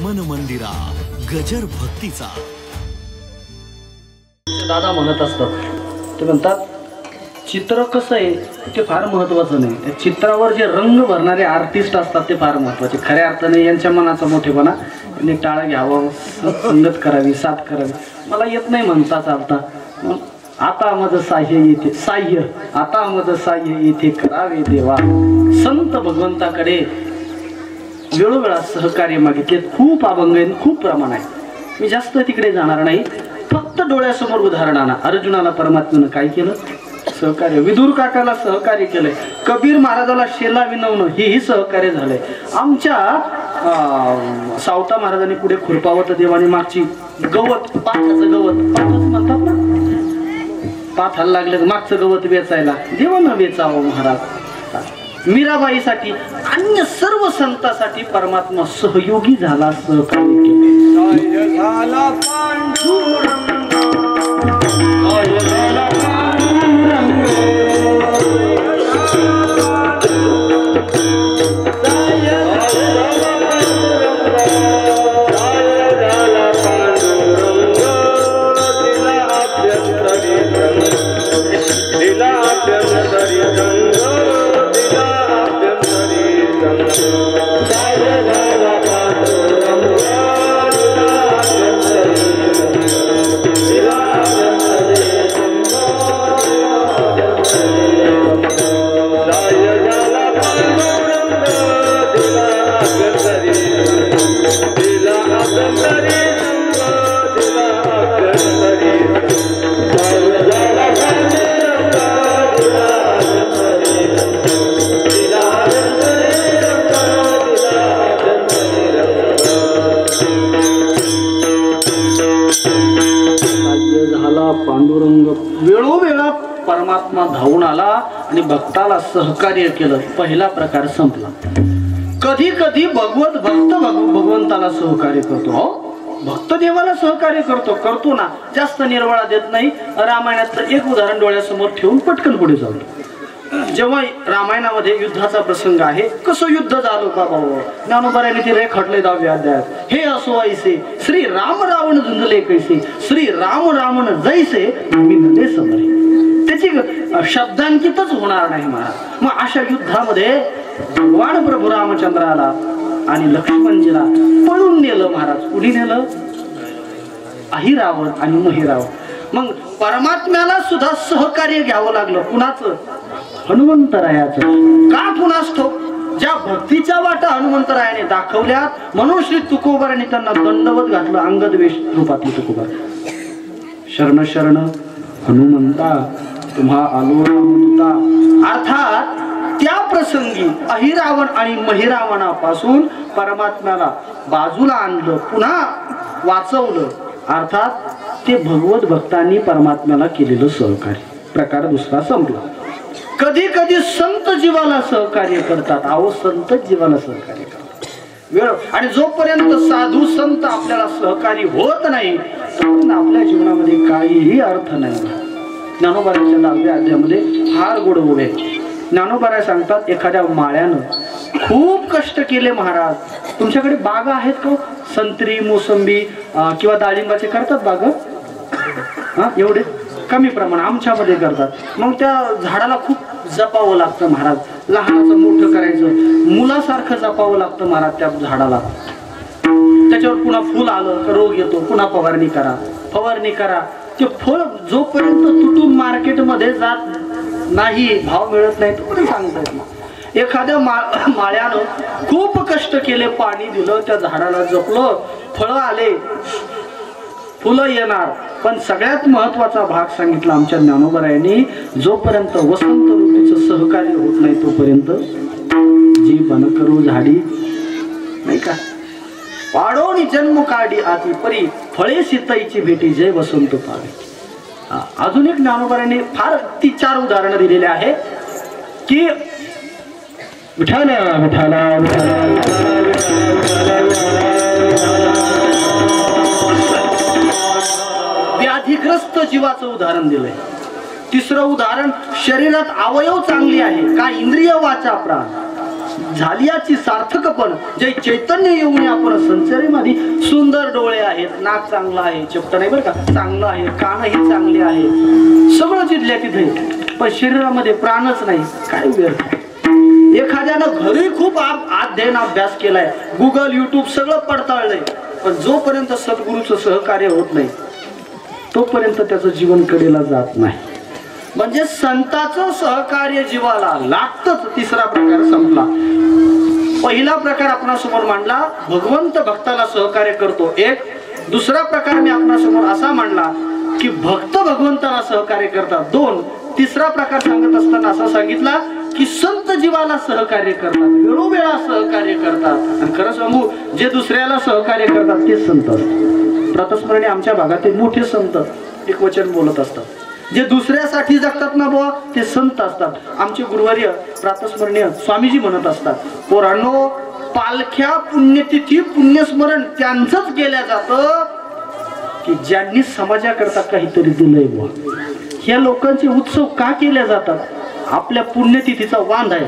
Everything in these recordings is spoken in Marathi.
मन मंदिरा गजर भक्तीचा. दादा म्हणत असतात, ते म्हणतात चित्र कसं आहे ते फार महत्त्वाचं नाही, चित्रावर जे रंग भरणारे आर्टिस्ट असतात ते फार महत्त्वाचे. खऱ्या अर्थाने यांच्या मनाचा मोठेपणा यांनी टाळा घ्यावं, संगत करावी, साथ करावी. मला येत नाही म्हणता चालता, आता माझं साह्य येथे साह्य, आता माझं साह्य येथे करावे देवा. संत भगवंताकडे वेळोवेळा सहकार्य मागितले. खूप अभंग आहे, खूप प्रमाण आहे. मी जास्त तिकडे जाणार नाही, फक्त डोळ्यासमोर उदाहरण आणा. अर्जुनाला परमात्म्यानं काय केलं? सहकार्य. विदुर काकाला सहकार्य केलंय. कबीर महाराजाला शेला विनवणं हेही सहकार्य झालंय. आमच्या सावता महाराजांनी पुढे खुरपावत देवाने मागची गवत, पाथाचं गवत, पाथच म्हणतात ना, पाथाला लागलं मागचं गवत वेचायला, देवानं वेचावं महाराज. मीराबाईसाठी अन्य सर्व संतांसाठी परमात्मा सहयोगी झाला, सहकार्य केले. झाला पांडुरंग. वेळोवेळा परमात्मा धावून आला आणि भक्ताला सहकार्य केलं. पहिला प्रकार संपला. कधी कधी भगवत भक्त भगवंताला सहकार्य करतो. हो, भक्त देवाला सहकार्य करतो ना, जास्त निर्वाळा देत नाही. रामायणातलं एक उदाहरण डोळ्यासमोर ठेवून पटकन पुढे जाऊ. जेव्हा रामायणामध्ये युद्धाचा प्रसंग आहे, कसं युद्ध झालं का भाऊ, ज्ञानोबाराने ते रेखाटले 10व्या अध्यायात. हे असो ऐसे श्री राम रावण झुंजले कैसे, श्री राम रावण जैसे मिळले समरे. त्याची शब्दांकितच होणार नाही महाराज. मग अशा युद्धामध्ये भगवान प्रभू रामचंद्राला आणि लक्ष्मणजीला पळून नेलं महाराज. कुणी नेलं? अहिरावण आणि महिरावण. मग परमात्म्याला सुद्धा सहकार्य घ्यावं लागलं. कुणाचं? हनुमंतरायाचं. का? कुणास ठाऊक. ज्या भक्तीच्या वाटा हनुमंतरायाने दाखवल्यात म्हणून श्री तुकोबाराने त्यांना दंडवत घातलं. अंगद वेश रूपातले तुकोबार. शरण शरण हनुमंता तुम्हा आलो रामदूता. अर्थात त्या प्रसंगी अहिरावण आणि महिरावणापासून परमात्म्याला बाजूला आणलं, पुन्हा वाचवलं. अर्थात ते भगवत भक्तांनी परमात्म्याला केलेलं सहकार्य. प्रकार दुसरा संपला. कधी कधी संत जीवाला सहकार्य करतात. अहो, संत जीवाला सहकार्य करतात. वेळ आणि जोपर्यंत साधू संत आपल्याला सहकारी होत नाही तोपर्यंत आपल्या जीवनामध्ये काहीही अर्थ नाही. ज्ञानोबाराच्या 10व्या अध्यायामध्ये फार गोड उभे. ज्ञानोबाराय सांगतात, एखाद्या माळ्यानं खूप कष्ट केले महाराज. तुमच्याकडे बागा आहेत का? संत्री, मोसंबी किंवा डाळिंबाचे करतात बाग? हा, एवढे कमी प्रमाण आमच्यामध्ये करतात. मग त्या झाडाला खूप जपावं लागतं महाराज. लहानाचं मोठं करायचं, मुलासारखं जपावं लागतं महाराज त्या झाडाला. त्याच्यावर पुन्हा फुल आलं का रोग येतो, पुन्हा फवारणी करा. ते फळ जोपर्यंत तुटून मार्केटमध्ये जात नाही, भाव मिळत नाही, तोपर्यंत सांगता येत नाही. एखाद्या माळ्यानं खूप कष्ट केले, पाणी दिलं, त्या झाडाला जपलं, फळं आले, फुलं येणार. पण सगळ्यात महत्वाचा भाग सांगितला आमच्या ज्ञानोबारायांनी, जोपर्यंत वसंत ऋतूचं सहकार्य होत नाही तोपर्यंत जी बन करू झाडी नाही का, वाढवणी जन्म काढी आती परी फळे सीताईची भेटी जय वसंत पावे. अजून एक ज्ञानोबारायांनी फार 3-4 उदाहरणं दिलेले आहे की विठाला विठाला व्याधिग्रस्त जीवाचं उदाहरण दिलंय. तिसरं उदाहरण, शरीरात अवयव चांगली आहे का, इंद्रिय वाचा प्राण झाली याची सार्थकपण जय चैतन्य येऊन आपण संसारी मध्ये सुंदर डोळे आहेत, नाक चांगलं आहे, चपट नाही बरं का, चांगलं आहे, कानही चांगले आहे, सगळं जिथल्या तिथे, पण शरीरामध्ये प्राणच नाही. काय व्यर्थ. एखाद्यानं घरी खूप अध्ययन अभ्यास केलाय, गुगल युट्यूब सगळं पडताळलंय, पण जोपर्यंत सद्गुरूचं सहकार्य होत नाही तोपर्यंत त्याचं जीवन कडेला जात नाही. म्हणजे संतांचं सहकार्य जीवाला लागतच. तिसरा प्रकार संपला. पहिला प्रकार आपणासमोर मांडला, भगवंत भक्ताला सहकार्य करतो एक. दुसरा प्रकार मी आपणासमोर असा मांडला की भक्त भगवंताला सहकार्य करतात दोन. तिसरा प्रकार सांगत असताना असा सांगितला की संत जीवाला सहकार्य करतात, वेळोवेळा सहकार्य करतात. आणि खरं सांगू, जे दुसऱ्याला सहकार्य करतात तेच संत असतात. प्रातस्मरणी आमच्या भागातील मोठे संत एक वचन बोलत असतात, जे दुसऱ्यासाठी जगतात ना बुवा ते संत असतात. आमचे गुरुवर्य प्रातस्मरणीय स्वामीजी म्हणत असतात, पोरांनो, पालख्या पुण्यतिथी पुण्यस्मरण त्यांचंच केल्या जातं की ज्यांनी समाजाकरता काहीतरी दिलंय बुवा. ह्या लोकांचे उत्सव का केल्या जातात? आपल्या पुण्यतिथीचा वांद आहे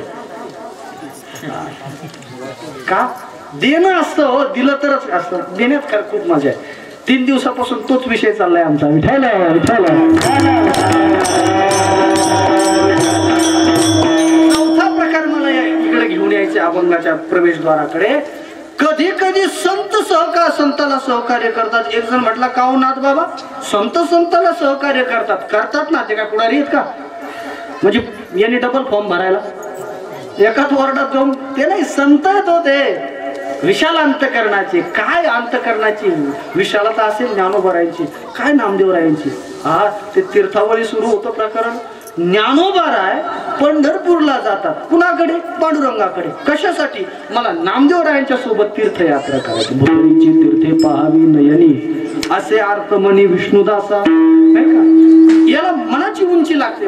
का? देणं असतं हो, दिलं तरच असतं. देण्यात खरं खूप मजा आहे. 3 दिवसापासून तोच विषय चाललाय आमचा. विठायला चौथा प्रकार मला इकडे घेऊन यायचे अभंगाच्या प्रवेशद्वाराकडे. कधी कधी संताला सहकार्य करतात. एक जण म्हटला, का हो नाथ बाबा, संताला सहकार्य करतात ना, ते काय पुढारी आहेत का? म्हणजे यांनी डबल फॉर्म भरायला एकाच वॉर्डात जाऊन, ते नाही, संत येतो ते विशाल अंतकरणाची. काय अंतकरणाची विशालता असेल ज्ञानोबरायांची, काय नामदेवरायांची. हा, ते तीर्थावळी सुरू होतं प्रकरण. ज्ञानोबाराय पंढरपूरला जातात. कुणाकडे? पांडुरंगाकडे. कशासाठी? मला नामदेवरायांच्या सोबत तीर्थयात्रा करायची. भुतरीची तीर्थे पाहावी नयनी, असे अर्थ म्हणी विष्णुदासा. नाही का? याला मनाची उंची लागते.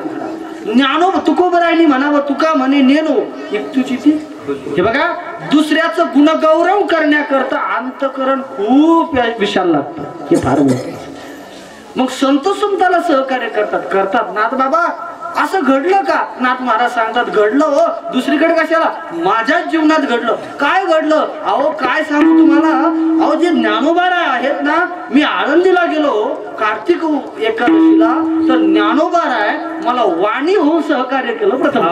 ज्ञानोबा तुकोबरायांनी म्हणावं, तुका म्हणे नेनो एक तुझी ती. हे बघा, दुसऱ्याचं गुणगौरव करण्याकरता अंतकरण खूप विशाल लागतं. हे फार महत्वाचं. मग संताला सहकार्य करतात. नाथ बाबा, असं घडलं का? नाथ महाराज सांगतात, घडलं हो. दुसरीकडे कशाला? माझ्याच जीवनात घडलं. काय घडलं? अहो काय सांगू तुम्हाला, अहो जे ज्ञानोबाराय आहेत ना, मी आळंदीला गेलो कार्तिक एकादशीला, तर ज्ञानोबाराय मला वाणी होऊन सहकार्य केलं. प्रथम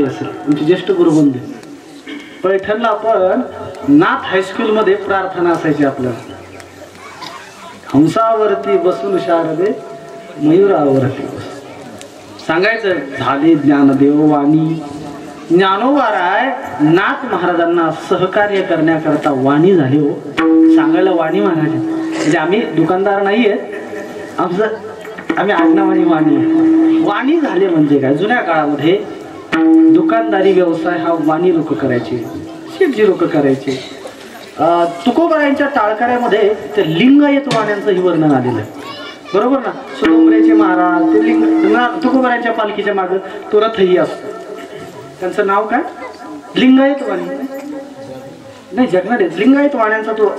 असेल, तुमचे ज्येष्ठ गुरुबंधू. पैठणला आपण नाथ हायस्कूल मध्ये प्रार्थना असायची आपल्याला. हंसावरती बसून शारदे मयुरावरती बसून सांगायचं झाले ज्ञानदेव वाणी. ज्ञानोबाराय नाथ महाराजांना सहकार्य करण्याकरता वाणी झाले हो. सांगायला वाणी महाराज म्हणजे आम्ही दुकानदार नाहीये, आम्ही आज्ञावाणी वाणी. वाणी झाले म्हणजे काय, जुन्या काळामध्ये दुकानदारी व्यवसाय हा वाणी लोक करायचे, शेठजी लोक करायचे. तुकोबारायांच्या टाळकऱ्यामध्ये ते लिंगायत वाण्यांचं ही वर्णन आलेलं आहे, बरोबर ना. सुडोंगरेचे महाराज ते तुकोबारायांच्या पालखीच्या मागे तो रथही असतो, त्यांचं नाव काय, लिंगायत वाणी. नाही जगणार आहे लिंगायत वाण्यांचा तो.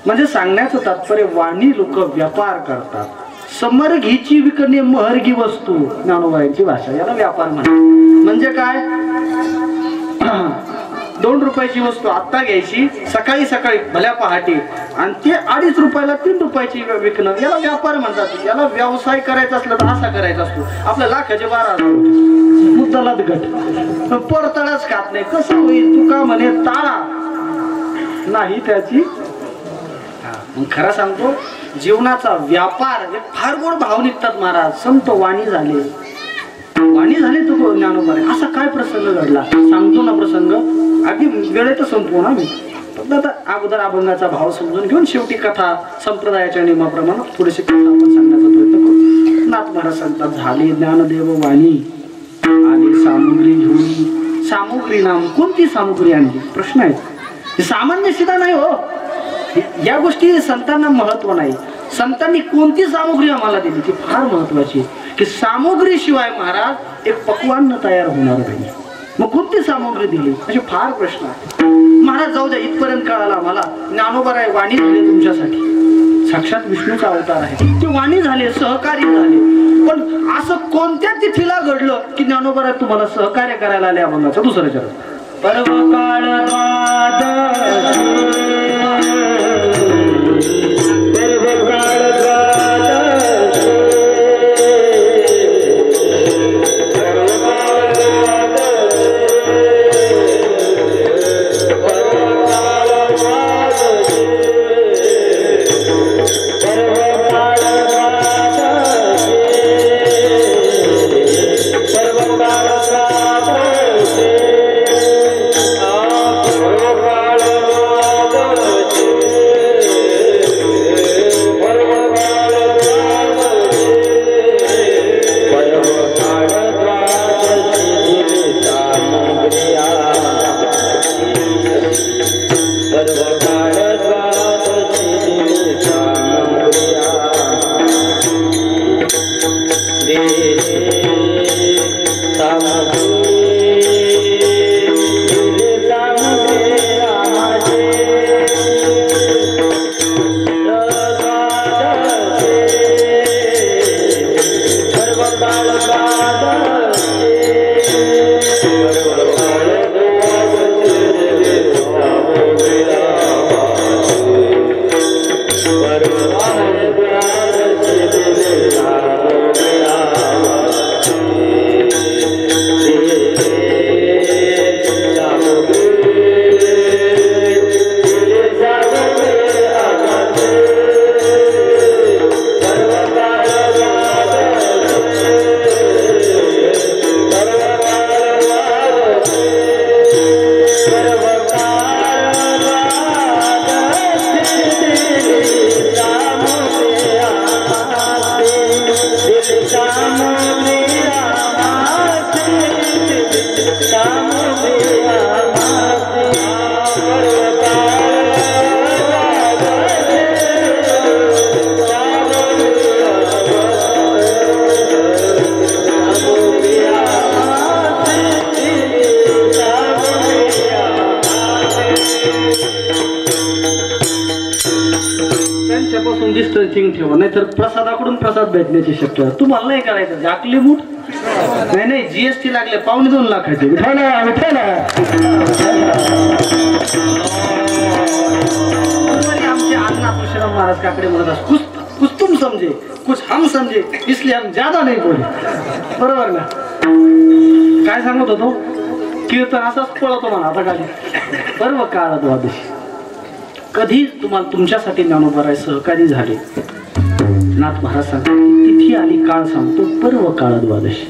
म्हणजे सांगण्याचं तात्पर्य वाणी लोक व्यापार करतात. समर्गीची विकणे महर्गी वस्तू, ज्ञानोबाईंची भाषा, याला व्यापार म्हणतात. म्हणजे काय, 2 रुपयाची वस्तू आत्ता घ्यायची सकाळी सकाळी भल्या पहाटे आणि ते 2.5 रुपयाला 3 रुपयाची विकणं, याला व्यापार म्हणतात. याला व्यवसाय करायचा असला तर असा करायचा असतो. आपल्या लाखाचे 12,000 मुद्दाला गट परतळच खात नाही, कसं होईल. तुका म्हणे ताळा नाही त्याची. खरं सांगतो जीवनाचा व्यापार फार गोड भाव निघतात महाराज. संत वाणी झाले, वाणी झाले तू ज्ञानोबा. असा काय प्रसंग घडला सांगतो ना, प्रसंग अगदी वेळेत संपवू ना मी. फक्त आता अगोदर अभंगाचा भाव समजून घेऊन शेवटी कथा संप्रदायाच्या नियमाप्रमाणे थोडीशी कथा आपण सांगण्याचा प्रयत्न करू. नाथ महाराज सांगतात झाले ज्ञानदेव वाणी आली सामुग्री घेऊन. सामुग्री नाम कोणती सामुग्री आणली प्रश्न आहे. सामान्य सिद्धा नाही हो, या गोष्टी संतांना महत्व नाही. संतांनी कोणती सामुग्री आम्हाला दिली ती फार महत्वाची, की सामुग्री शिवाय महाराज एक पक्वान्न तयार होणार नाही. मग कोणती सामुग्री दिली म्हणजे फार प्रश्न आहे महाराज. जाऊ द्या, इथपर्यंत कळाला आम्हाला. ज्ञानोबाराय वाणी झाले तुमच्यासाठी, साक्षात विष्णूचा अवतार आहे. ते वाणी झाले, सहकारी झाले. पण असं कोणत्या तिथीला घडलं की ज्ञानोबाराय तुम्हाला सहकार्य करायला आले अभंगाचं दुसरं चरण. पर्व काळ डिस्टन्सिंग ठेवा, नाहीतर प्रसादाकडून प्रसाद भेटण्याची शक्यता. तुम्हाला नाही करायचं जाकली मूठ. नाही जीएसटी लागले 2.25 लाखाची. आमचे अण्णा परशुराम महाराज काकडे म्हणतात कुछ तुम समझे कुछ हम समझे इसलिए हम ज्यादा नाही बोले. बरोबर ना. काय सांगत होतो कीर्तन असाच पळतो म्हणा आता खाली पर्व काळ द्वादशी. कधी तुम्हाला तुमच्यासाठी ज्ञानोबा सहकारी झाले. नाथ महाराज सांगतात तिथी आली काळ सांगतो पर्व काळ द्वादशी.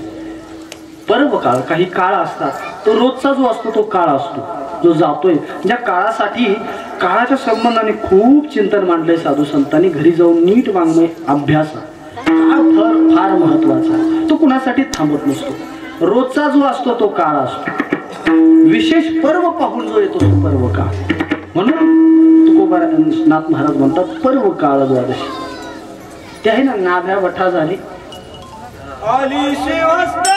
पर्व काळ काही काळ असतात, तो रोजचा जो असतो तो काळ असतो जो जातोय. ज्या काळासाठी काळाच्या संबंधाने खूप चिंतन मांडलंय साधू संतांनी. घरी जाऊन नीट वाङ्मय अभ्यास. काळ फार महत्वाचा, तो कुणासाठी थांबत नसतो. रोजचा जो असतो तो काळ असतो. विशेष पर्व पाहून जो येतो तो पर्व काळ. म्हणून तुकोबा नाथ महाराज म्हणतात पर्व काळ द्वादशी. ते आहे ना नाभ्या वठा झाली आली शिवस्त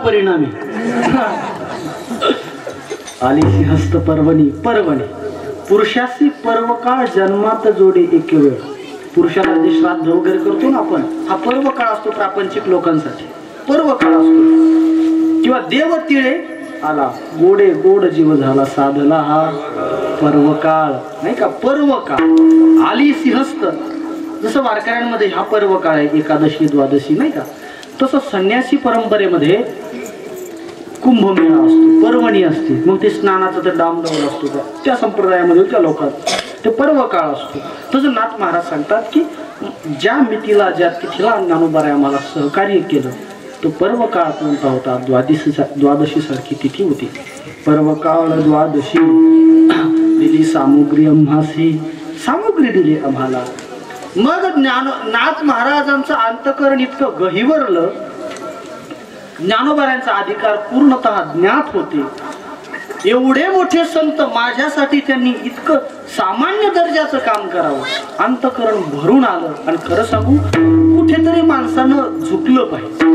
परिणामी आली सिंहस्थ पर्वणी. पर्वणी पुरुषासी पर्व काळ जन्मात जोडे एक वेळ. पुरुषाला जे श्राद्ध वगैरे करतो ना आपण, हा पर्व काळ असतो प्रापंचिक लोकांसाठी. पर्व काळ असतो. किंवा देव तिळे आला गोडे गोड जीव झाला साधला हा पर्व काळ नाही का. पर्व काळ आली सिंहस्थ. जसं वारकऱ्यांमध्ये हा पर्व काळ आहे एकादशी द्वादशी नाही का, तसं संन्यासी परंपरेमध्ये कुंभमेळा असतो, पर्वणी असते. मग ते स्नानाचा तर डामडौल असतो त्या संप्रदायामध्ये त्या लोकांत ते पर्व काळ असतो. तसं नाथ महाराज सांगतात की ज्या मितीला ज्या तिथीला ज्ञानोबाने आम्हाला सहकार्य केलं तो पर्व काळ कोणता होता. द्वादशी सारखी तिथी होती. पर्व काळ द्वादशी दिली सामुग्री आम्हासी. सामुग्री दिली आम्हाला. मग नाथ महाराजांचं अंतकरण इतकं गहिवरलं. ज्ञानोबाऱ्यांचा अधिकार पूर्णतः ज्ञात होते. एवढे मोठे संत माझ्यासाठी त्यांनी इतकं सामान्य दर्जाचं काम करावं. अंतकरण भरून आलं. आणि खरं सांगू कुठेतरी माणसानं झुकलं पाहिजे.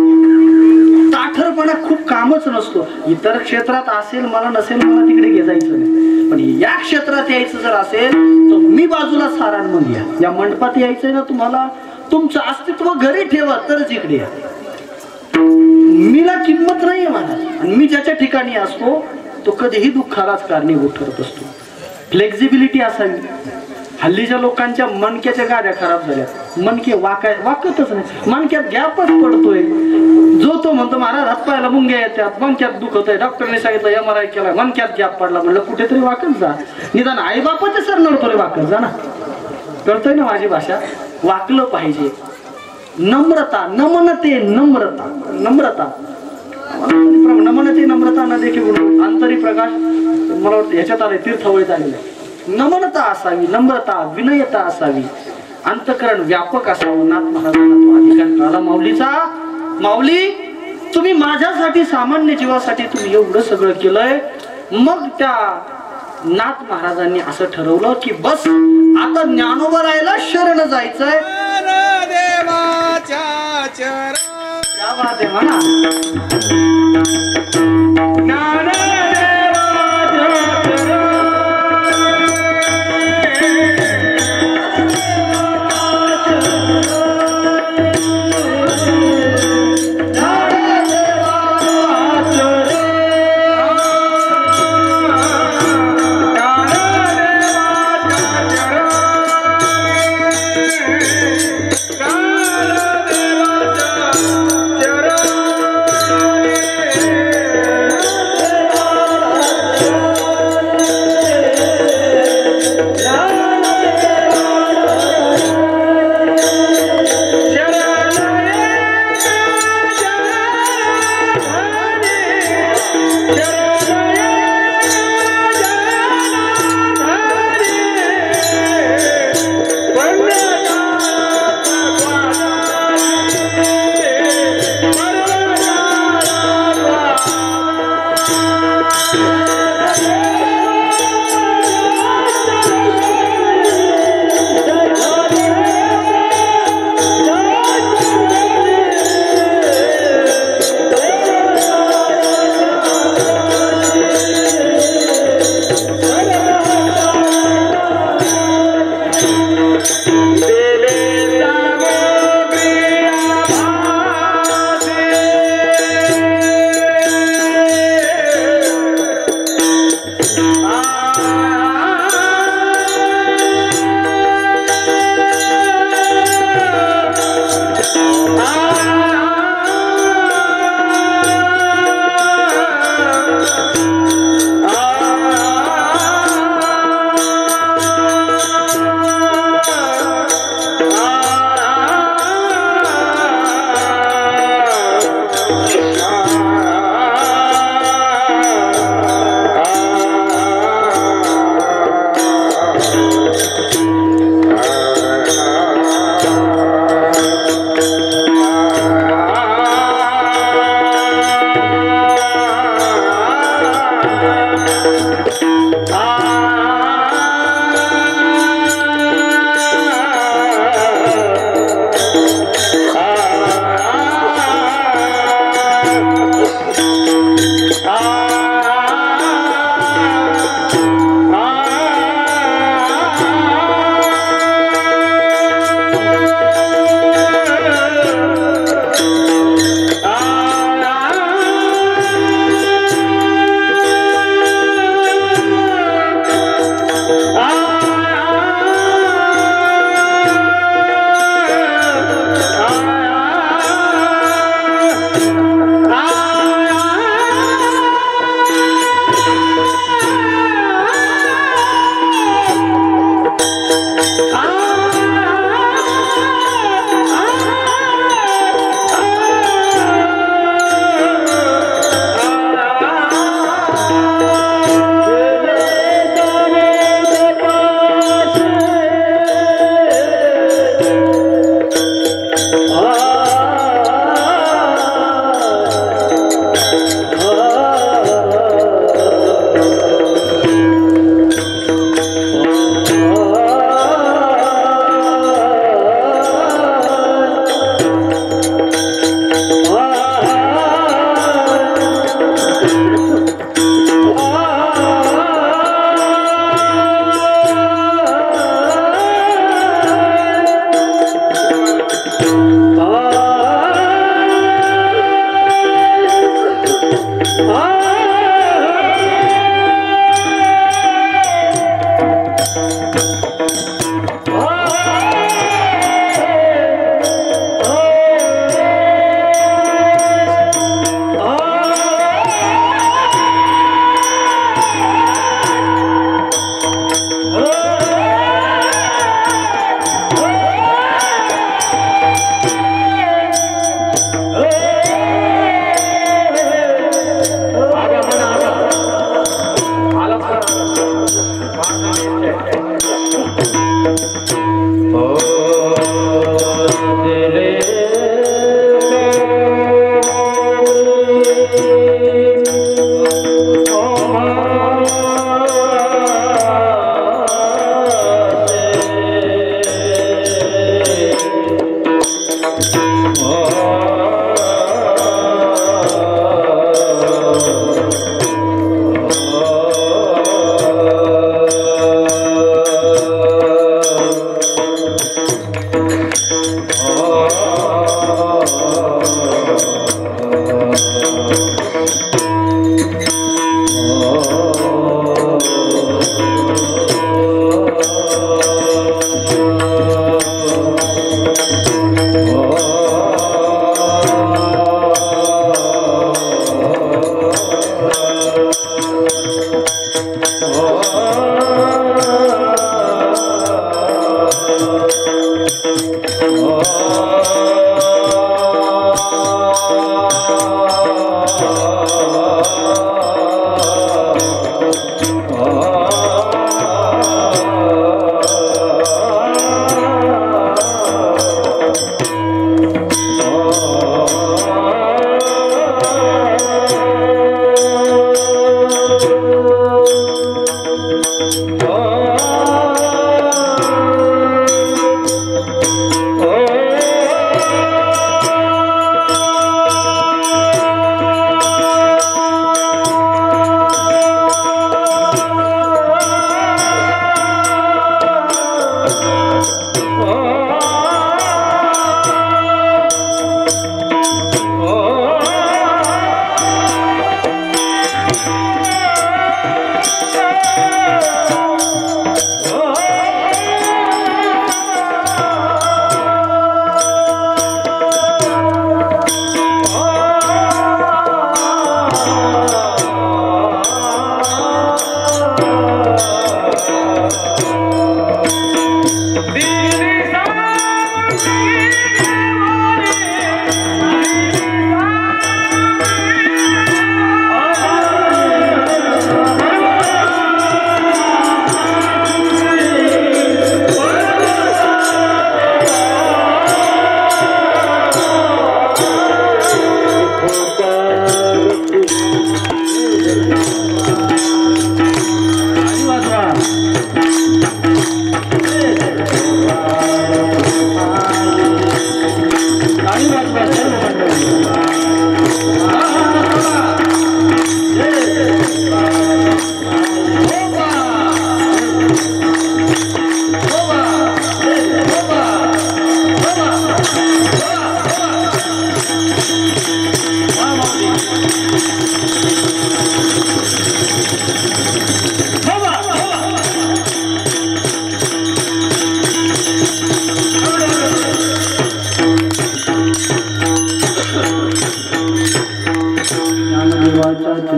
ताठरपणा खूप कामच नसतो. इतर क्षेत्रात असेल मला नसेल मला तिकडे जायचं नाही, पण या क्षेत्रात यायचं जर असेल तर मी बाजूला सारण मग या मंडपात यायचंय ना तुम्हाला, तुमचं अस्तित्व घरी ठेवा तरच इकडे या. मीला किंमत नाहीये मला. आणि मी ज्याच्या ठिकाणी असतो तो कधीही दुःखालाच कारणीभूत ठरत असतो. फ्लेक्झिबिलिटी असावी. हल्लीच्या लोकांच्या मणक्याच्या गाड्या खराब झाल्या. मणके वाकतच नाही. मणक्यात गॅपच पडतोय. जो तो म्हणतो महाराज हातपायला मुंग्या येतात, मणक्यात दुखत आहे, डॉक्टरने सांगितलं MRI केला, मणक्यात गॅप पडला. म्हणलं कुठेतरी वाकत जा. निदान आई बापाच्या सर नडतोय वाकत जा ना. कळतोय ना माझी भाषा. वाकलं पाहिजे. नम्रता नमनते नम्रता नम्रता नमनते नम्रता न देखील अंतरी प्रकाश मला वाटतं ह्याच्यात आले तीर्थवळीत आलेलं आहे. नमनता असावी, नम्रता विनयता असावी, अंतकरण व्यापक असावं. नाथ महाराजांना तो अधिकार कळाला माऊलीचा. माऊली तुम्ही माझ्यासाठी सामान्य जीवासाठी तुम्ही एवढं सगळं केलंय. मग त्या नाथ महाराजांनी असं ठरवलं की बस आता ज्ञानोबा राहायला शरण जायचंय. देवाच्या चरण म्हणा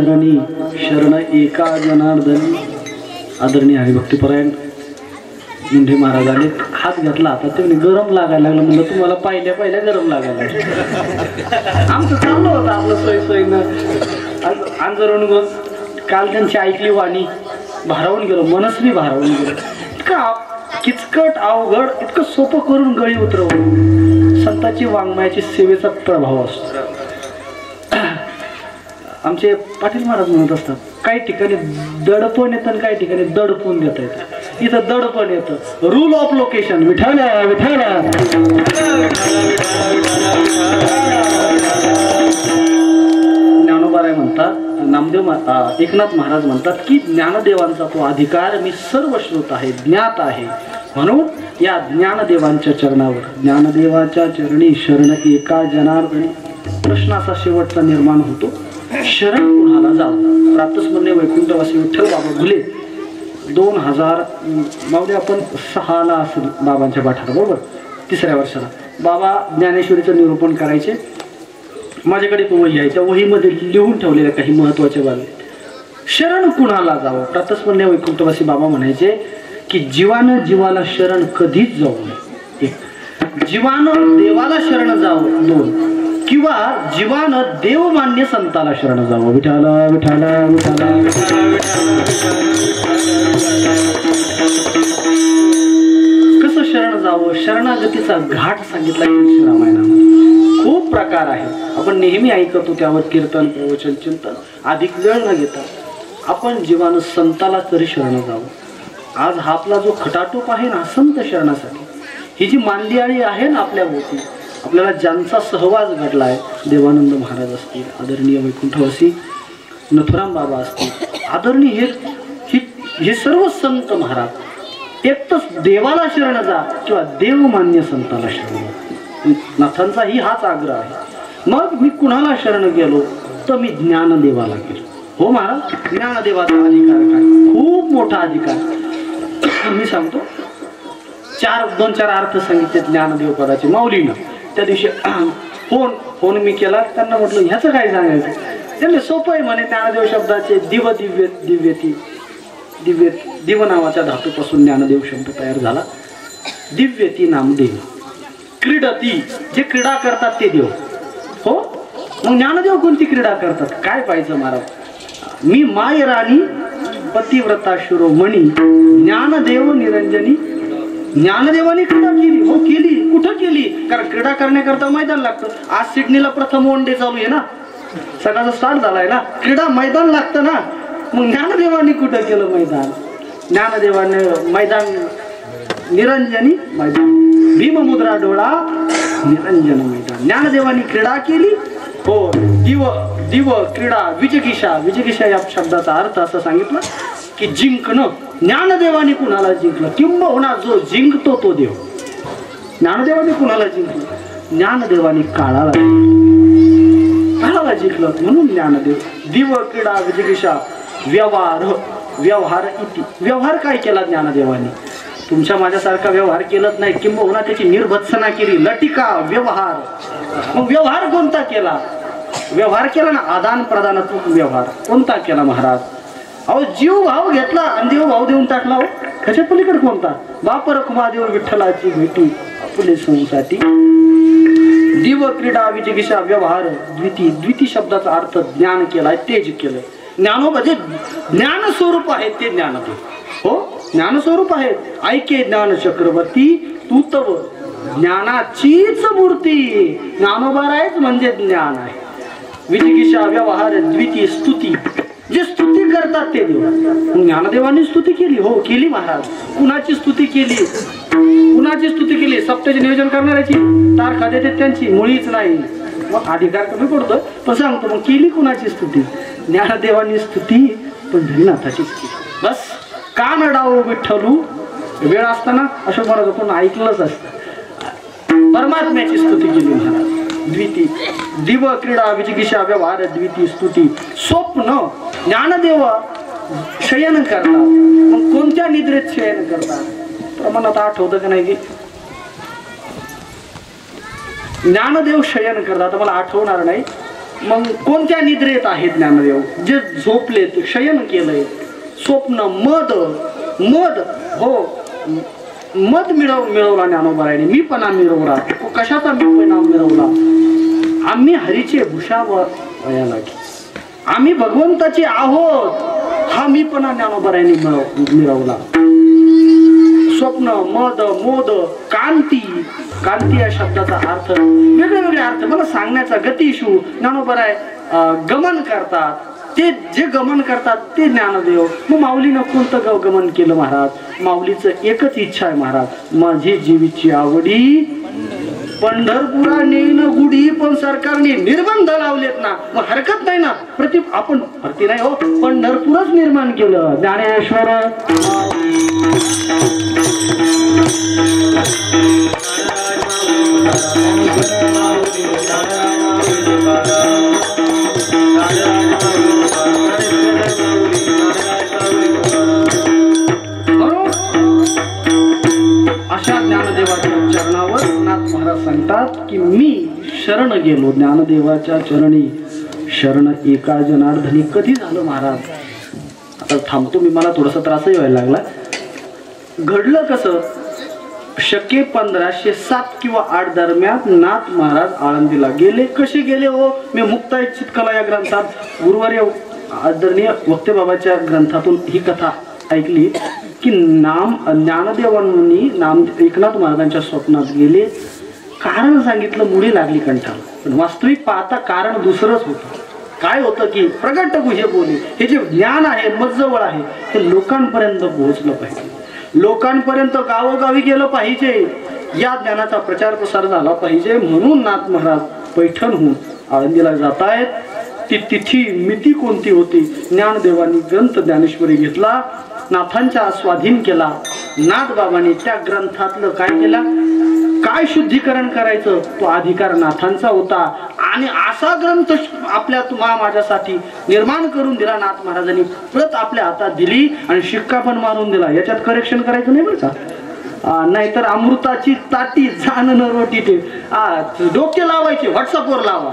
चरणी शरण एका जनार्दनी. आदरणीय हरिभक्तीपरायण मुंढे महाराजांनी हात घातला आता ते गरम लागायला लागलं. म्हणलं तुम्हाला पहिल्या पहिल्या गरम लागायला लागलं. आमचं चाललं होतं आपलं सोयी सोयीनं आंजरून काल त्यांची ऐकली वाणी भारावून गेलो, मनस्वी भारावून गेलो. इतका किचकट अवघड इतकं सोपं करून गळी उतरवून संतांची वाङ्मयाची सेवेचा प्रभाव असतो. आमचे पाटील महाराज म्हणत असतात काही ठिकाणी दडपण येतं आणि काही ठिकाणी दडपून देता येतं. इथं दडपण येतं. Rule of location. विठाला विठाला. ज्ञानोबाराय म्हणतात, नामदेव एकनाथ महाराज म्हणतात की ज्ञानदेवांचा तो अधिकार मी सर्व श्रोत आहे, ज्ञात आहे. म्हणून या ज्ञानदेवांच्या चरणावर ज्ञानदेवाच्या चरणी शरण एका जनार्दनी. प्रश्नाचा शेवटचा निर्माण होतो, शरण कुणाला जावं. प्रातस्मरणीय वैकुंठवासी विठ्ठल बाबा घुले 2000 मावले आपण 6ला असेल बाबांच्या पाठाला, बरोबर 3ऱ्या वर्षाला बाबा ज्ञानेश्वरीचं निरूपण करायचे. माझ्याकडे एक वही आहे, त्या वहीमध्ये लिहून ठेवलेल्या काही महत्त्वाच्या बाबी. शरण कुणाला जावं. प्रातस्मरणीय वैकुंठवासी बाबा म्हणायचे की जीवानं जीवाला शरण कधीच जाऊ नये. 1. जीवानं देवाला शरण जावं. 2. किंवा जीवानं देवमान्य संताला शरण जावं. विठाला विठाला विठाला. कसं शरण जावं शरणागतीचा घाट सांगितला तुळशी रामायणामध्ये. खूप प्रकार आहेत, आपण नेहमी ऐकतो त्यावर कीर्तन प्रवचन चिंतन. अधिक वेळ न घेता आपण जीवानं संताला तरी शरण जावं. आज हा आपला जो खटाटोप आहे ना संत शरणासाठी, ही जी मांदियाळी आहे ना आपल्या भोवती, आपल्याला ज्यांचा सहवास घडला आहे, देवानंद महाराज असतील, आदरणीय वैकुंठवासी नथुराम बाबा असतील, आदरणीय हे सर्व संत महाराज, एक तर देवाला शरण जा किंवा देवमान्य संताला शरण जा. नाथांचाही हाच आग्रह आहे. मग मी कुणाला शरण गेलो तर मी ज्ञानदेवाला गेलो. हो महाराज, ज्ञानदेवाचा अधिकार काय, खूप मोठा अधिकार. मी सांगतो, दोन चार अर्थ सांगितले ज्ञानदेव पदाचे माऊलीनं. त्या दिवशी फोन मी केला, त्यांना म्हटलं ह्याचं काय सांगायचं. त्यांनी सोपं आहे म्हणे, ज्ञानदेव शब्दाचे दिव नावाच्या धातूपासून ज्ञानदेव शब्द तयार झाला. दिव्यती नामदेव, क्रीडती, जे क्रीडा करतात ते देव. हो, मग ज्ञानदेव कोणती क्रीडा करतात, काय पाहिजे महाराज. मी माय राणी पतिव्रता शिरोमणी ज्ञानदेव निरंजनी. ज्ञानदेवाने क्रीडा केली. हो केली. कुठं केली, कारण क्रीडा करण्याकरता मैदान लागतं. आज सिडनीला प्रथम वन डे चालू आहे ना, सकाळचा स्टार्ट झालाय ना, क्रीडा मैदान लागतं ना. मग ज्ञानदेवानी कुठं केलं मैदान, ज्ञानदेवाने मैदान निरंजनी मैदान, भीममुद्रा डोळा निरंजन मैदान. ज्ञानदेवानी क्रीडा केली. हो, दिव क्रीडा विजगिषा या शब्दाचा अर्थ असं सांगितलं की जिंकणं. ज्ञानदेवाने कुणाला जिंकलं, किंबहुना जो जिंकतो तो देव. ज्ञानदेवाने कुणाला जिंकलं, ज्ञानदेवाने काळाला जिंकलं, म्हणून ज्ञानदेव. दिव क्रीडा विजगिषा व्यवहार इति. व्यवहार काय केला ज्ञानदेवाने, तुमच्या माझ्यासारखा व्यवहार केलाच नाही, किंबहुना त्याची निर्भत्सना केली, लटिका व्यवहार. मग व्यवहार कोणता केला, व्यवहार केला ना आदान प्रदानात्मक व्यवहार कोणता केला महाराज. अहो जीव भाव घेतला आणि देव भाव देऊन टाकला. हो, कशा पलीकडे कोणता, बाप रखुमादेव विठ्ठलाची भेटी आपले संसाठी. दिव क्रीडा विजगिषा व्यवहार द्विती शब्दाचा अर्थ ज्ञान केलाय, तेज केलंय. ज्ञानोबा जे ज्ञान स्वरूप आहेत ते ज्ञानदेव. हो, ज्ञान स्वरूप आहेत. ऐके ज्ञान चक्रवर्ती तू तव ज्ञानाचीच मूर्ती. ज्ञानोबारायच म्हणजे ज्ञान आहे. विजगिषा व्यवहार द्वितीय स्तुती, जे स्तुती करतात ते देव. ज्ञानदेवानी स्तुती केली. हो केली महाराज. कुणाची स्तुती केली, कुणाची स्तुती केली, सप्त्याचे नियोजन करणाऱ्याची, तारखा देते त्यांची, मुळीच नाही. मग अधिकार कमी पडतोय, पण सांगतो मग केली कुणाची स्तुती, ज्ञानदेवानी स्तुती पंढरीनाथाचीच केली. बस कान डाव विठ्ठलू. वेळ असताना अशोक महाराज कोण ऐकलंच असतं. परमात्म्याची स्तुती केली महाराज. दिव क्रीडा विजगिषा व्यवहार द्वितीय स्तुती. स्वप्न, ज्ञानदेव शयन करतात. मग कोणत्या निद्रेत शयन करतात, प्रमाणात आठवतं का नाही की ज्ञानदेव शयन करतात, मला आठवणार नाही. मग कोणत्या निद्रेत आहेत ज्ञानदेव, जे झोपलेत, शयन केलंय. स्वप्न, मद. हो, मद मिळवला ज्ञानोबारायने, मी पणा मिळवला. कशाचा मी परिणाम मिळवला, आम्ही हरीचे भूषावया लागे, आम्ही भगवंताचे आहोत, हा मी पणा ज्ञानोबारायने मिळवला. स्वप्न, मद, मोद, कांती या शब्दाचा अर्थ वेगळे अर्थ मला सांगण्याचा गतिशू. ज्ञानोबाराय गमन करतात, ते जे गमन करतात ते ज्ञानदेव. मग माऊलीनं कोणतं गमन केलं महाराज, माऊलीचं एकच इच्छा आहे महाराज, माझी जीवीची आवडी पंढरपुरा नेईन गुढी. पण सरकारने निर्बंध लावलेत ना, मग हरकत नाही ना, आपण प्रति नाही हो, पंढरपूरच निर्माण केलं. ज्ञानेश्वर अशा ज्ञानदेवाच्या चरणावर नाथ महाराज सांगतात की मी शरण गेलो ज्ञानदेवाच्या चरणी. शरण एका जनार्दनी कधी झालं महाराज. आता थांबतो मी, मला थोडासा त्रासही व्हायला लागला. घडलं कसं, शके 1507 किंवा 8 दरम्यान नाथ महाराज आळंदीला गेले. कसे गेले हो, मी मुक्ताई चितकला या ग्रंथात गुरुवारी आदरणीय वक्ते बाबाच्या ग्रंथातून ही कथा ऐकली. की ज्ञानदेवांनी एकनाथ महाराजांच्या स्वप्नात गेले, कारण सांगितलं, मुडी लागली कंठाला. पण वास्तविक पाहता कारण दुसरंच होतं. काय होतं की प्रगट गुहे बोले, हे जे ज्ञान आहे मजवळ आहे हे लोकांपर्यंत पोहोचलं पाहिजे, लोकांपर्यंत गावोगावी गेलं पाहिजे, या ज्ञानाचा प्रचार प्रसार झाला पाहिजे. म्हणून नाथ महाराज पैठणहून आळंदीला जात आहेत. ती तिथी मिती कोणती होती? ज्ञानदेवांनी ग्रंथ ज्ञानेश्वरी घेतला, नाथांच्या स्वाधीन केला. नाथबाबांनी त्या ग्रंथातलं काय केलं, काय शुद्धीकरण करायचं तो अधिकार नाथांचा होता. आणि असा ग्रंथ आपल्या तुम्हा माझ्यासाठी निर्माण करून दिला नाथ महाराजांनी. प्रत आपल्या हातात दिली आणि शिक्का पण मारून दिला. याच्यात करेक्शन करायचं नाही बरं का, नाहीतर अमृताची ताटी जाणं रोटी ते डोके लावायचे, व्हॉट्सअपवर लावा,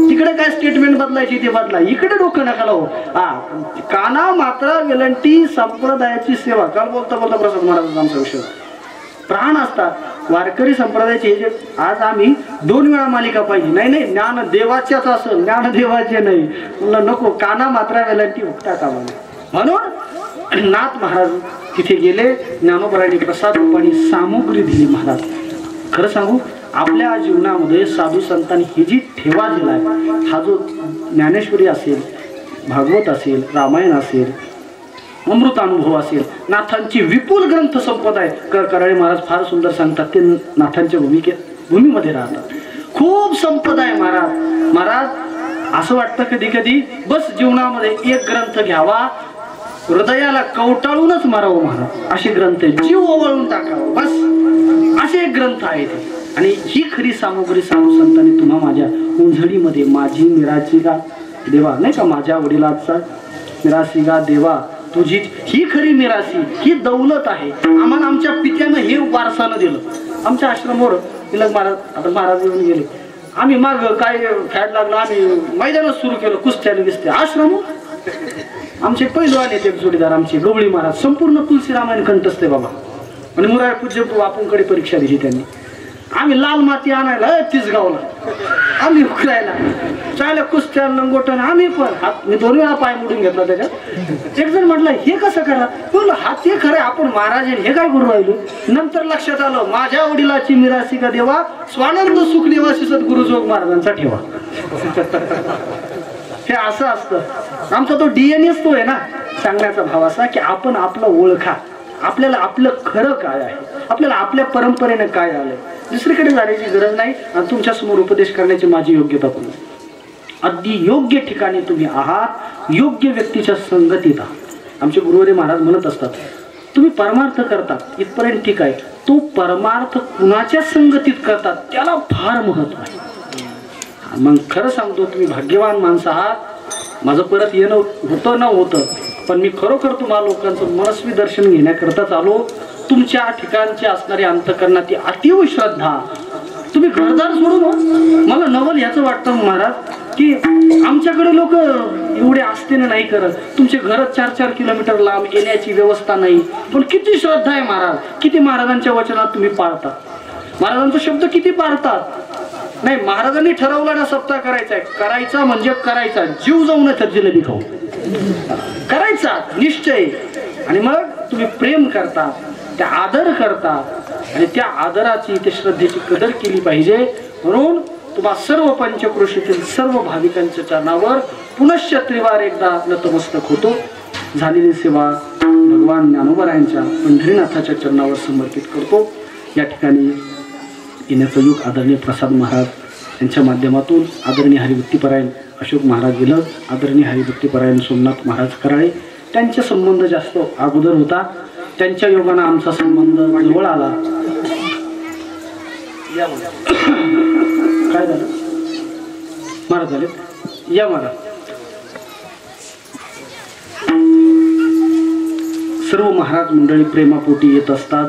तिकडे काय स्टेटमेंट बदलायची ते बदला, इकडे डोकं नका लावू. काना मात्रा वेलंटी संप्रदायाची सेवा. काल बोलता बोलता प्रसाद महाराजांचा आमचा विषय प्राण असतात वारकरी संप्रदायाचे. हे जे आज आम्ही 2 वेळा मालिका पाहिजे, नाही ज्ञान देवाच्याच असं, ज्ञानदेवाचे नाही म्हणलं नको, काना मात्रा वेलंटी उठता कामा नये. म्हणून नाथ महाराज तिथे गेले. ज्ञानोबरांनी प्रसाद रूपाने सामुग्री दिली. महाराज खरं सांगू, आपल्या जीवनामध्ये साधू संतांनी ही जी ठेवा दिलाय, हा जो ज्ञानेश्वरी असेल, भागवत असेल, रामायण असेल, अमृतानुभव असेल, नाथांची विपुल ग्रंथ संपदा आहे. कराळे महाराज फार सुंदर सांगतात, ते नाथांच्या भूमीमध्ये राहतात. खूप संपदा आहे महाराज. महाराज असं वाटतं कधी कधी बस जीवनामध्ये एक ग्रंथ घ्यावा, हृदयाला कवटाळूनच मारावं महाराज, असे ग्रंथ आहे, जीव ओवाळून टाकावं बस, असे एक ग्रंथ आहे ते. आणि ही खरी सामुग्री साधू संतांनी तुम्हा माझ्या उंझडीमध्ये, माझी मिराची गा देवा, नाही का, माझ्या वडिलाचा मिरासी गा देवा तुझी, ही खरी मिरासी, ही दौलत आहे. आम्हाला आमच्या पित्यानं हे वारसानं दिलं. आमच्या आश्रमावर तिलक महाराज, आता महाराज येऊन गेले, आम्ही माग काय फॅड लागलं, आम्ही मैदानच सुरू केलं, कुस्त्याने बिस्त्या. आश्रम आमचे पैलवान आहेत, एक जोडीदार आमचे गवळी महाराज, संपूर्ण तुलसी रामायण कंठस्थ बाबा. आणि मुराय पूज्य बापूंकडे परीक्षा दिली त्यांनी. आम्ही लाल माती आणायला तिसगावला, आम्ही उकरायला चायला कुस्त्या लंगोटन, आम्ही पण हात, मी 2 वेळा पाय मोडून घेतला त्याच्यात. एक जण म्हटलं हे कसं करा, बोल हात हे खरं, आपण महाराज हे काय करू राहिलो. नंतर लक्षात आलं, माझ्या वडिलाची मिरासी का देवा, स्वानंद सुख निवासी सद्गुरु जोग महाराजांचा ठेवा. हे असं असतं आमचा तो डीएनएच तो आहे ना, सांगण्याचा भाव असा की आपण आपलं ओळखा, आपल्याला आपलं खरं काय आहे, आपल्याला आपल्या परंपरेने काय आलंय, दुसरीकडे जाण्याची गरज नाही. आणि तुमच्या समोर उपदेश करण्याची माझी योग्यता पण, अगदी योग्य ठिकाणी तुम्ही आहात, योग्य व्यक्तीच्या संगतीत आहात. आमचे गुरुवारी महाराज म्हणत असतात, तुम्ही परमार्थ करतात इथपर्यंत ठीक आहे, तो परमार्थ कुणाच्या संगतीत करतात त्याला फार महत्व आहे. मग खरं सांगतो, तुम्ही भाग्यवान माणसं आहात. माझं परत येणं होतं न होतं, पण मी खरोखर तुम्हाला लोकांचं मनस्वी दर्शन घेण्याकरताच आलो. तुमच्या ठिकाणची असणारी अंतःकरणाची अतीव श्रद्धा, तुम्ही घरदार सोडून, मला नवल ह्याचं वाटतं महाराज की आमच्याकडे लोक एवढे आस्थेने नाही करत, तुमचे घर 4-4 किलोमीटर लांब, येण्याची व्यवस्था नाही, पण किती श्रद्धा आहे महाराज, किती महाराजांच्या वचनात तुम्ही पाळतात, महाराजांचा शब्द किती पाळतात. नाही, महाराजांनी ठरवला ना सप्ताह करायचा आहे, करायचा म्हणजे करायचा, जीव जाऊन जिलेबी खाऊ करायचा निश्चय. आणि मग तुम्ही प्रेम करता, त्या आदर करता, आणि त्या आदराची, त्या श्रद्धेची कदर केली पाहिजे. म्हणून तुम्हा सर्व पंचक्रोशीतील सर्व भाविकांच्या चरणावर पुनश्च त्रिवार एकदा नतमस्तक होतो. झालेली सेवा भगवान ज्ञानोबरायांच्या पंढरीनाथाच्या चरणावर समर्पित करतो. या ठिकाणी येण्याचं युग आदरणीय प्रसाद महाराज यांच्या माध्यमातून, आदरणीय हरिभक्तीपरायण अशोक महाराज गेलं, आदरणीय हरिभक्तीपरायण सोमनाथ महाराज कराळे, त्यांचा संबंध जास्त अगोदर होता, त्यांच्या योगानं आमचा संबंध जवळ आला. काय झालं महाराज झाले या महाराज. सर्व महाराज मंडळी प्रेमापोटी येत असतात.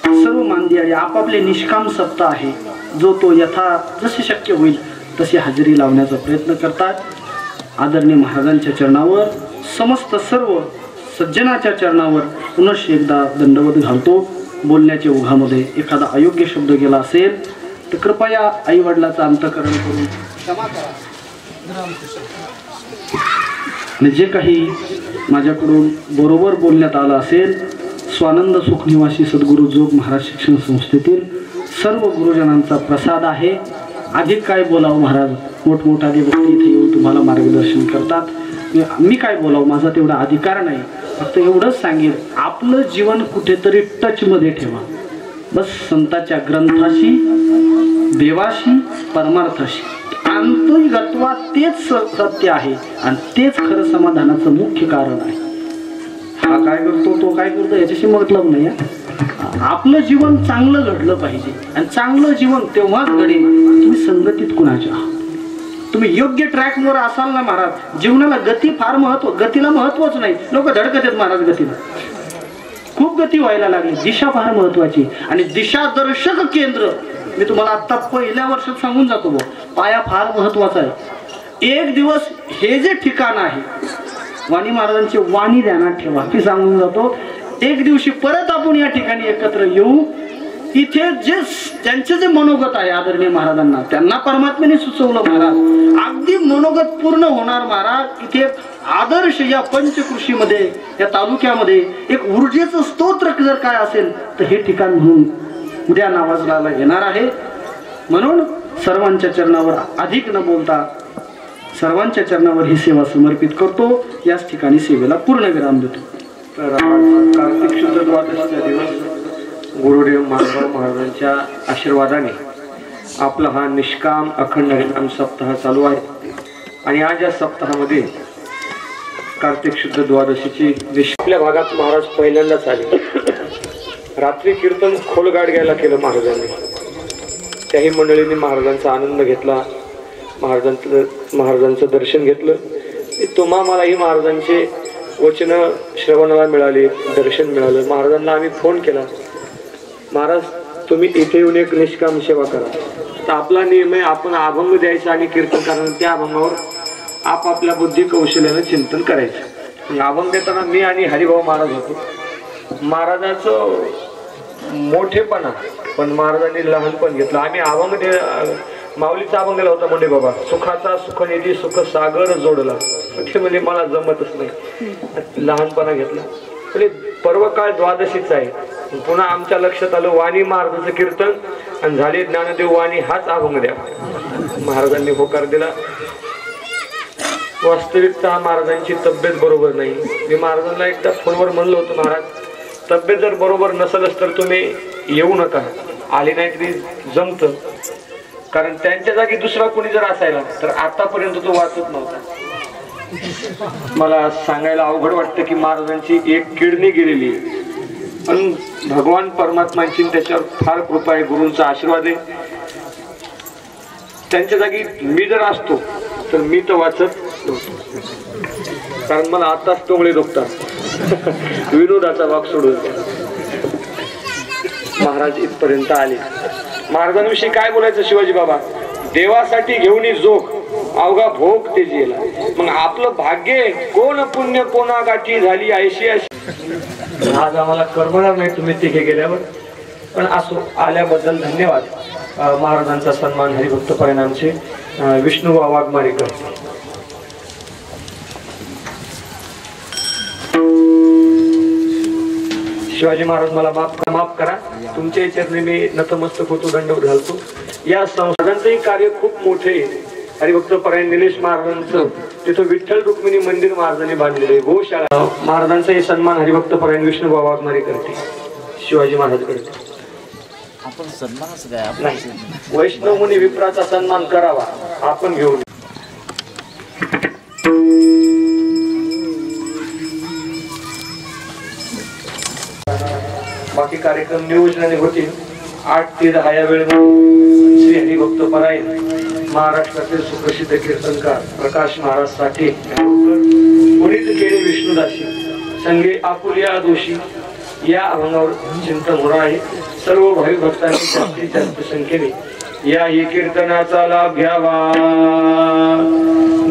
सर्व मांदियाळी आपापले निष्काम सप्ताह आहे, जो तो यथा जसे शक्य होईल तशी हजेरी लावण्याचा प्रयत्न करतात. आदरणीय महाराजांच्या चरणावर, समस्त सर्व सज्जनाच्या चरणावर पुनश्च एकदा दंडवत घालतो. बोलण्याच्या ओघामध्ये एखादा अयोग्य शब्द गेला असेल तर कृपया आई वडिलाचं अंतःकरण करून क्षमा करा. आणि जे काही माझ्याकडून बरोबर बोलण्यात आलं असेल, स्वानंद सुखनिवासी सद्गुरू जोग महाराज शिक्षण संस्थेतील सर्व गुरुजनांचा प्रसाद आहे. अधिक काय बोलावं महाराज, मोठमोठाले व्यक्ती इथे येऊन तुम्हाला मार्गदर्शन करतात. मी काय बोलावं, माझा तेवढा अधिकार नाही. फक्त एवढंच सांगेल, आपलं जीवन कुठेतरी टचमध्ये ठेवा. बस संतांच्या ग्रंथाशी, देवाशी, परमार्थाशी अंतर्गतवा तेच सत्य आहे आणि तेच खरं समाधानाचं मुख्य कारण आहे. हा काय करतो, तो काय करतो याच्याशी मतलब नाही. आपलं जीवन चांगलं घडलं पाहिजे आणि चांगलं जीवन तेव्हाच घडेल तुम्ही संगतीत कुणाच्या आहात. तुम्ही योग्य ट्रॅकवर असाल ना महाराज. जीवनाला गती फार गतीला महत्वच नाही. लोक धडकत आहेत महाराज गतीला, खूप गती व्हायला लागली. दिशा फार महत्वाची आणि दिशादर्शक केंद्र मी तुम्हाला आता पहिल्या वर्षात सांगून जातो. पाया फार महत्वाचा आहे. एक दिवस हे जे ठिकाण आहे, वाणी महाराजांची वाणी ध्यानात ठेवा. ती सांगून जातो, एक दिवशी परत आपण या ठिकाणी एकत्र येऊ. इथे त्यांचे जे मनोगत आहे आदरणीय महाराजांना, त्यांना परमात्म्याने सुचवलं महाराज, अगदी मनोगत पूर्ण होणार महाराज. इथे आदर्श या पंचकृषीमध्ये, या तालुक्यामध्ये एक ऊर्जेचं स्तोत्र जर काय असेल तर हे ठिकाण म्हणून उद्या नावाजला येणार आहे. म्हणून सर्वांच्या चरणावर अधिक न बोलता सर्वांच्या चरणावर ही सेवा समर्पित करतो. याच ठिकाणी सेवेला पूर्ण विराम देतो. तर आज कार्तिक शुद्ध द्वादशीचा दिवस गुरुदेव माधव महाराजांच्या आशीर्वादाने आपला हा निष्काम अखंड हरिनाम सप्ताह चालू आहे. आणि आज या सप्ताहामध्ये कार्तिक शुद्ध द्वादशीची आपल्या भागात महाराज पहिल्यांदाच आले. रात्री कीर्तन खोलगाड घ्यायला केलं महाराजांनी. त्याही मंडळींनी महाराजांचा आनंद घेतला, महाराजांचं दर्शन घेतलं. तुम्हा मलाही महाराजांचे वचन श्रवणाला मिळाले, दर्शन मिळालं. महाराजांना आम्ही फोन केला, महाराज तुम्ही इथे येऊन एक निष्काम सेवा करा. तर आपला नियम आहे, आपण अभंग द्यायचा आणि कीर्तन करणार, त्या अभंगावर आपापल्या बुद्धी कौशल्यानं चिंतन करायचं. अभंग देताना मी आणि हरिभाऊ महाराज होतो. महाराजाचं मोठेपणा पण महाराजांनी लहानपण घेतलं. आम्ही अभंग माऊलीचा अभंग दिला होता, म्हणजे बाबा सुखाचा सुखनिधी सुख सागर जोडला. ते म्हणजे मला जमतच नाही, लहानपणा घेतला. म्हणजे पर्व काळ द्वादशीचा आहे. पुन्हा आमच्या लक्षात आलं वाणी महाराजांचं कीर्तन आणि झाले ज्ञानदेव वाणी हाच अभंग द्या. महाराजांनी होकार दिला. वास्तविकता महाराजांची तब्येत बरोबर नाही. मी महाराजांना एकदा फोनवर म्हणलं होतं, महाराज तब्येत जर बरोबर नसेलच तर तुम्ही येऊ नका. आले नाही तरी जमतं, कारण त्यांच्या जागी दुसरा कोणी जर असायला तर आतापर्यंत तो वाचत नव्हता. मला सांगायला अवघड वाटतं की महाराजांची एक किडनी गेलेली आहे, पण भगवान परमात्मांची त्याच्यावर फार कृपा आहे, गुरूंचा आशीर्वाद आहे. त्यांच्या जागी मी जर असतो तर मी तर वाचत नव्हतो, कारण मला आताच टोंगळे दुखतात. विनोदाचा भाग सोडून महाराज इथपर्यंत आले. महाराजांविषयी काय बोलायचं शिवाजी बाबा, देवासाठी घेऊन जोग अवघा भोग ते जेला. मग आपलं भाग्य कोण पुण्य कोणा गाठी झाली ऐशी अशी. आज आम्हाला करमणार नाही तुम्ही तिथे गेल्यावर, पण असो आल्याबद्दल धन्यवाद. महाराजांचा सन्मान हरिभक्त परिणामचे विष्णू वाघमारेकर. शिवाजी महाराज मला माफ करा, तुमच्या चरणी मी नतमस्तक होतो, दंडवत घालतो. या संस्थांचंही कार्य खूप मोठे आहे. हरिभक्त परायण निलेश महाराजांचं तिथं विठ्ठल रुक्मिणी मंदिर महाराजांनी बांधलेले, गोशाळा. महाराजांचाही सन्मान हरिभक्त परायण विष्णू वाघमारे करते, शिवाजी महाराज करते. आपण सन्मानच काय नाही, वैष्णव मुनी विप्राचा सन्मान करावा आपण घेऊन. बाकी कार्यक्रम नियोजनाने होतील. 8 ते 10 या वेळेमध्ये श्री हरिभक्त परायण महाराष्ट्रातील सुप्रसिद्ध कीर्तनकार प्रकाश महाराज साठे, पुनीत केले विष्णुदासी, संगे आपुलिया दोषी या अभंगावर चिंतन होणार आहे. सर्व भाविक भक्तांनी जास्तीत जास्त संख्येने या कीर्तनाचा लाभ घ्यावा.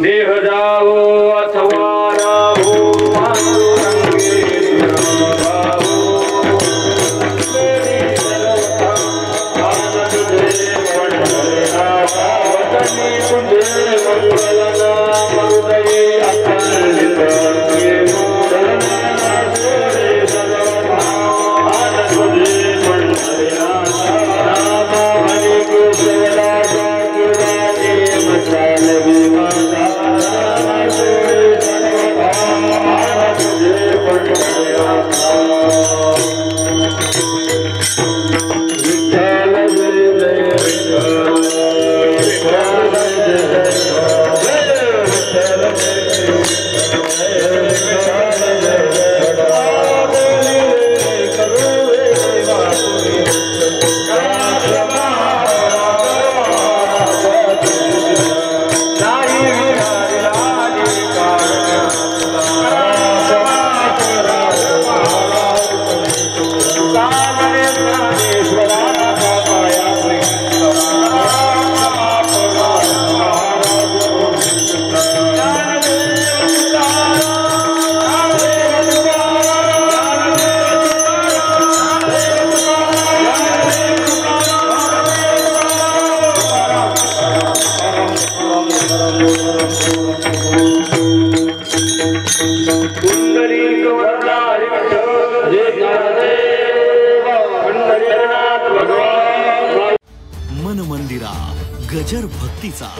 देह जावो अथवा राहो मंगल पुंडलिक वरदा हरिविठ्ठल जय ज्ञानदेव पंढरीनाथ भगवान. मन मंदिरा गजर भक्तीचा